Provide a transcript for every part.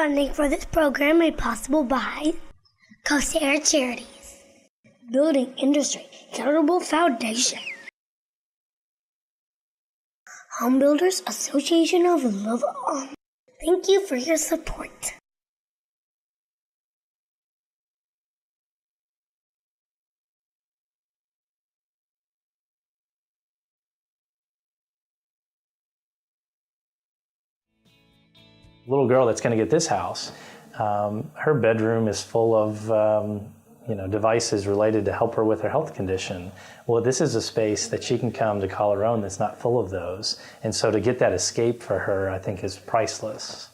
Funding for this program made possible by Kosair Charities, Building Industry Charitable Foundation, Home Builders Association of Louisville. Thank you for your support. Little girl that's going to get this house, her bedroom is full of devices related to help her with her health condition. Well, this is a space that she can come to call her own that's not full of those. And so to get that escape for her, I think, is priceless.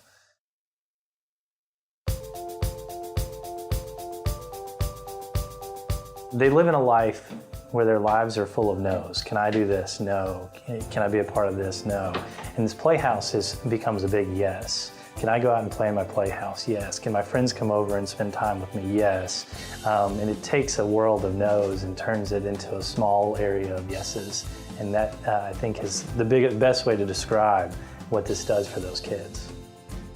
They live in a life where their lives are full of no's. Can I do this? No. Can I be a part of this? No. And this playhouse becomes a big yes. Can I go out and play in my playhouse? Yes. Can my friends come over and spend time with me? Yes. And it takes a world of no's and turns it into a small area of yeses. And that, I think, is the best way to describe what this does for those kids.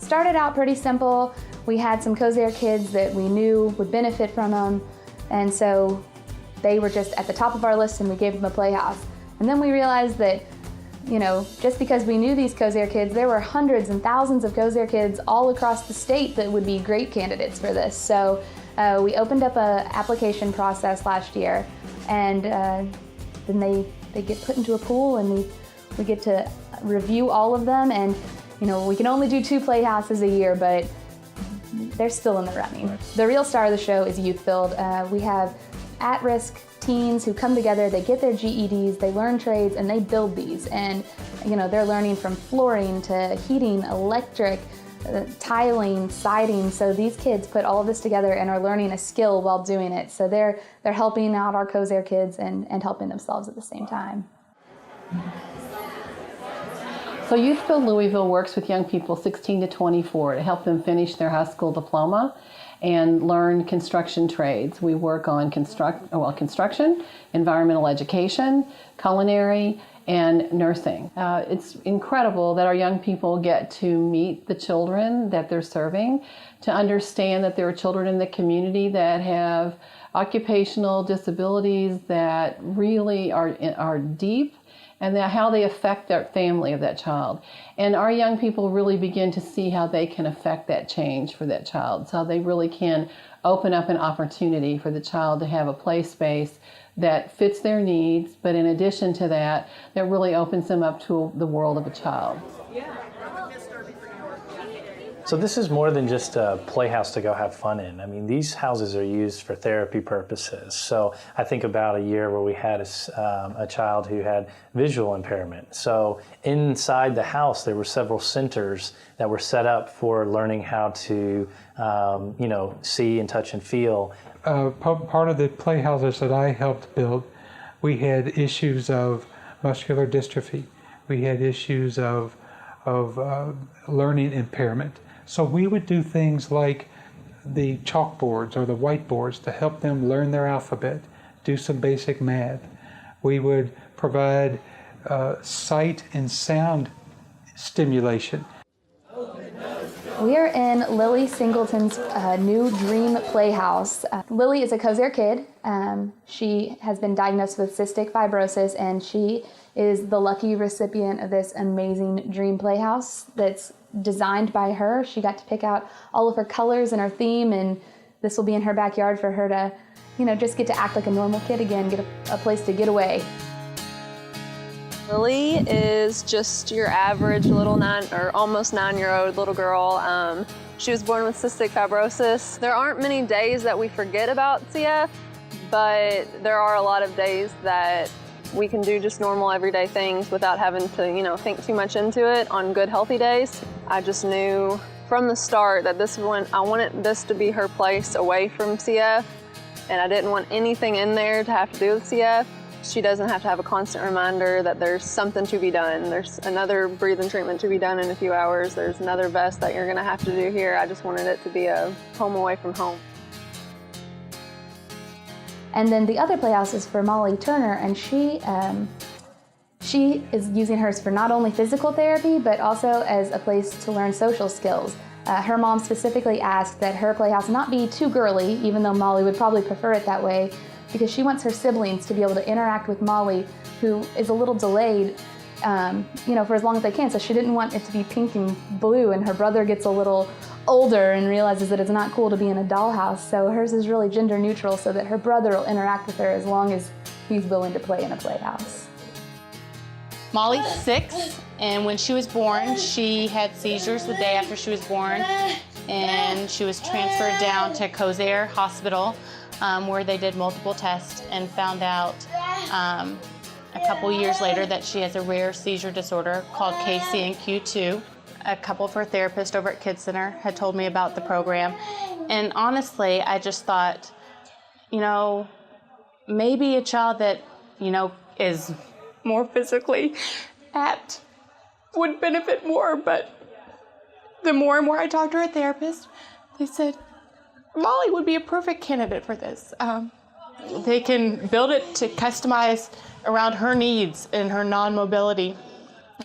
Started out pretty simple. We had some Kosair kids that we knew would benefit from them. And so they were just at the top of our list, and we gave them a playhouse. And then we realized that, just because we knew these Kosair kids, there were hundreds and thousands of Kosair kids all across the state that would be great candidates for this. So we opened up an application process last year, and then they get put into a pool, and we get to review all of them. And we can only do 2 playhouses a year, but they're still in the running. The real star of the show is YouthBuild. We have at-risk teens who come together, they get their GEDs, they learn trades, and they build these. And they're learning from flooring to heating, electric, tiling, siding. So these kids put all of this together and are learning a skill while doing it. So they're helping out our Kosair kids and helping themselves at the same time. So YouthBuild Louisville works with young people 16 to 24 to help them finish their high school diploma and learn construction trades. We work on construction, environmental education, culinary, and nursing. It's incredible that our young people get to meet the children that they're serving, to understand that there are children in the community that have occupational disabilities that really are deep, and how they affect their family of that child. And our young people really begin to see how they can affect that change for that child. So they really can open up an opportunity for the child to have a play space that fits their needs, but in addition to that, that really opens them up to the world of a child. So this is more than just a playhouse to go have fun in. I mean, these houses are used for therapy purposes. So I think about a year where we had a child who had visual impairment. So inside the house, there were several centers that were set up for learning how to, see and touch and feel. Part of the playhouses that I helped build, we had issues of muscular dystrophy. We had issues of learning impairment. So we would do things like the chalkboards or the whiteboards to help them learn their alphabet, do some basic math. We would provide sight and sound stimulation. We are in Lily Singleton's new Dream Playhouse. Lily is a Kosair kid. She has been diagnosed with cystic fibrosis, and she is the lucky recipient of this amazing Dream Playhouse that's designed by her. She got to pick out all of her colors and her theme, and this will be in her backyard for her to, just get to act like a normal kid again, get a place to get away. Lily is just your average little almost 9-year-old little girl. She was born with cystic fibrosis. There aren't many days that we forget about CF, but there are a lot of days that we can do just normal everyday things without having to, think too much into it on good, healthy days. I just knew from the start that I wanted this to be her place away from CF, and I didn't want anything in there to have to do with CF. She doesn't have to have a constant reminder that there's something to be done. There's another breathing treatment to be done in a few hours. There's another vest that you're gonna have to do here. I just wanted it to be a home away from home. And then the other playhouse is for Molly Turner, and she is using hers for not only physical therapy, but also as a place to learn social skills. Her mom specifically asked that her playhouse not be too girly, even though Molly would probably prefer it that way, because she wants her siblings to be able to interact with Molly, who is a little delayed, for as long as they can. So she didn't want it to be pink and blue, and her brother gets a little older and realizes that it's not cool to be in a dollhouse. So hers is really gender neutral, so that her brother will interact with her as long as he's willing to play in a playhouse. Molly's 6, and when she was born, she had seizures the day after she was born, and she was transferred down to Kosair Hospital, where they did multiple tests and found out a couple years later that she has a rare seizure disorder called KCNQ2. A couple of her therapists over at Kids Center had told me about the program, and honestly, I just thought, maybe a child that, is more physically apt would benefit more, but the more and more I talked to her therapist, they said, Molly would be a perfect candidate for this. They can build it to customize around her needs and her non-mobility.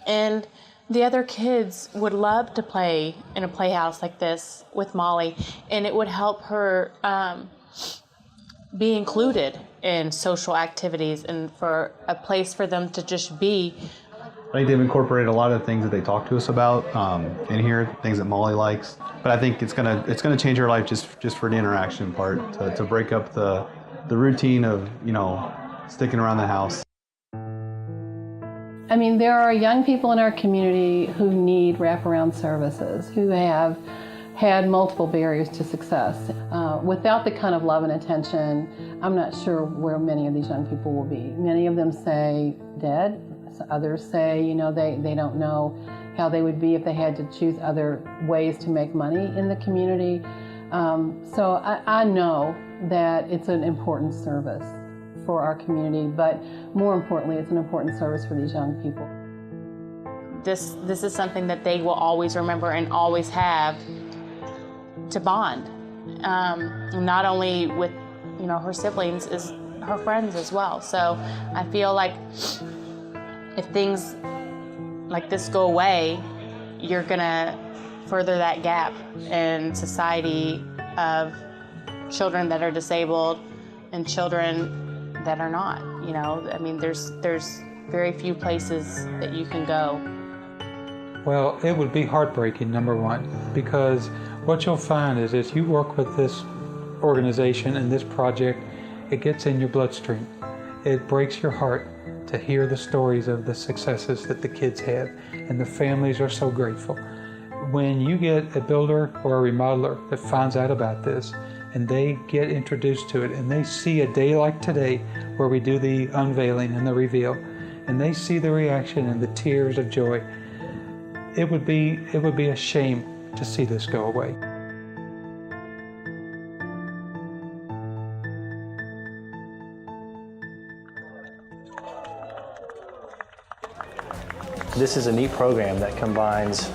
And the other kids would love to play in a playhouse like this with Molly, and it would help her be included in social activities and for a place for them to just be. I think they've incorporated a lot of things that they talk to us about in here, things that Molly likes. But I think it's gonna change her life just for the interaction part, to break up the routine of sticking around the house. I mean, there are young people in our community who need wraparound services, who have had multiple barriers to success. Without the kind of love and attention, I'm not sure where many of these young people will be. Many of them say dead. Others say, they don't know how they would be if they had to choose other ways to make money in the community. So I know that it's an important service for our community, but more importantly, it's an important service for these young people. This is something that they will always remember and always have to bond, not only with her siblings, is her friends as well. So I feel like if things like this go away, you're gonna further that gap in society of children that are disabled and children that are not. I mean, there's very few places that you can go. Well, it would be heartbreaking, number one, because what you'll find is as you work with this organization and this project, it gets in your bloodstream. It breaks your heart to hear the stories of the successes that the kids have, and the families are so grateful. When you get a builder or a remodeler that finds out about this, and they get introduced to it, and they see a day like today where we do the unveiling and the reveal, and they see the reaction and the tears of joy, it would be a shame to see this go away. This is a neat program that combines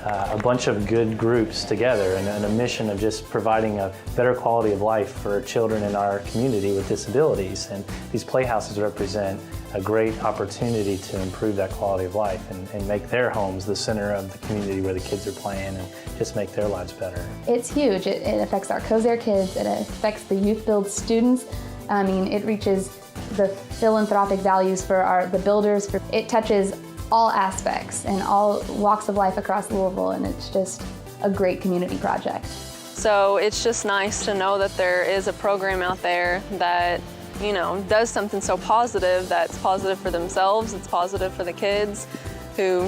a bunch of good groups together and a mission of just providing a better quality of life for children in our community with disabilities. And these playhouses represent a great opportunity to improve that quality of life and make their homes the center of the community where the kids are playing and just make their lives better. It's huge. It affects our Kosair Kids. It affects the YouthBuild students. I mean, it reaches the philanthropic values for the builders. It touches all aspects and all walks of life across Louisville, and it's just a great community project. So it's just nice to know that there is a program out there that does something so positive, that's positive for themselves, it's positive for the kids who,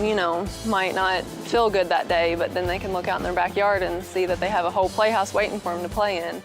might not feel good that day, but then they can look out in their backyard and see that they have a whole playhouse waiting for them to play in.